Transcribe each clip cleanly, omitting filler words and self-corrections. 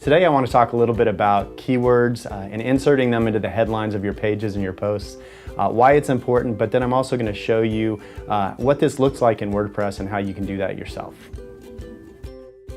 Today I want to talk a little bit about keywords and inserting them into the headlines of your pages and your posts, why it's important, but then I'm also going to show you what this looks like in WordPress and how you can do that yourself.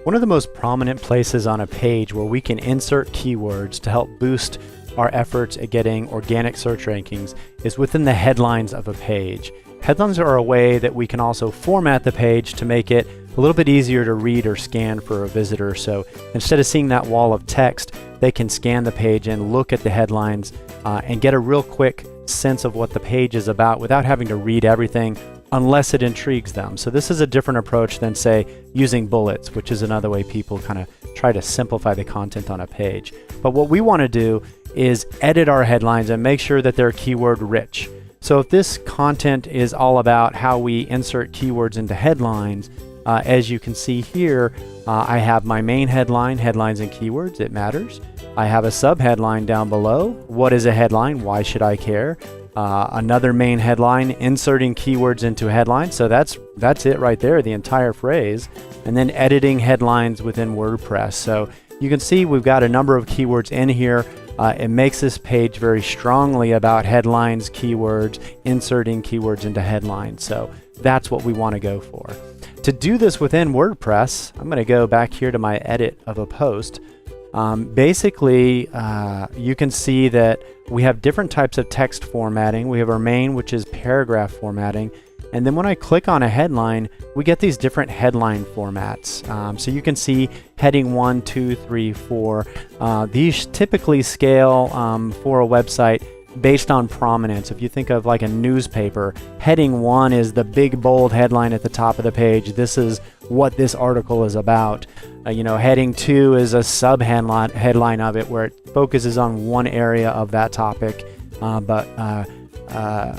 One of the most prominent places on a page where we can insert keywords to help boost our efforts at getting organic search rankings is within the headlines of a page. Headlines are a way that we can also format the page to make it a little bit easier to read or scan for a visitor. So instead of seeing that wall of text, they can scan the page and look at the headlines and get a real quick sense of what the page is about without having to read everything unless it intrigues them. So this is a different approach than, say, using bullets, which is another way people kind of try to simplify the content on a page. But what we want to do is edit our headlines and make sure that they're keyword rich. So if this content is all about how we insert keywords into headlines, as you can see here, I have my main headline, headlines and keywords, it matters. I have a sub-headline down below, what is a headline, why should I care? Another main headline, inserting keywords into a headline, so that's it right there, the entire phrase. And then editing headlines within WordPress. So you can see we've got a number of keywords in here. It makes this page very strongly about headlines, keywords, inserting keywords into headlines. So that's what we want to go for. To do this within WordPress, I'm going to go back here to my edit of a post. Basically, you can see that we have different types of text formatting. We have our main, which is paragraph formatting. And then when I click on a headline, we get these different headline formats. So you can see heading 1, 2, 3, 4. These typically scale for a website based on prominence. If you think of like a newspaper, heading 1 is the big bold headline at the top of the page. This is what this article is about. Heading 2 is a sub-headline of it where it focuses on one area of that topic, but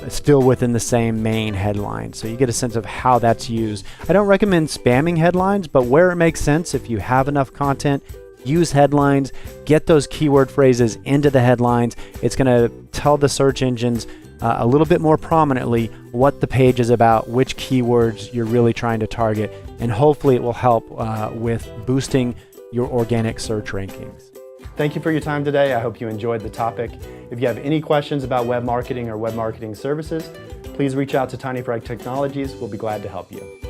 still within the same main headline. So you get a sense of how that's used. I don't recommend spamming headlines, but where it makes sense, if you have enough content, use headlines, get those keyword phrases into the headlines. It's going to tell the search engines a little bit more prominently what the page is about, which keywords you're really trying to target, and hopefully it will help with boosting your organic search rankings. Thank you for your time today. I hope you enjoyed the topic. If you have any questions about web marketing or web marketing services, please reach out to Tiny Frog Technologies. We'll be glad to help you.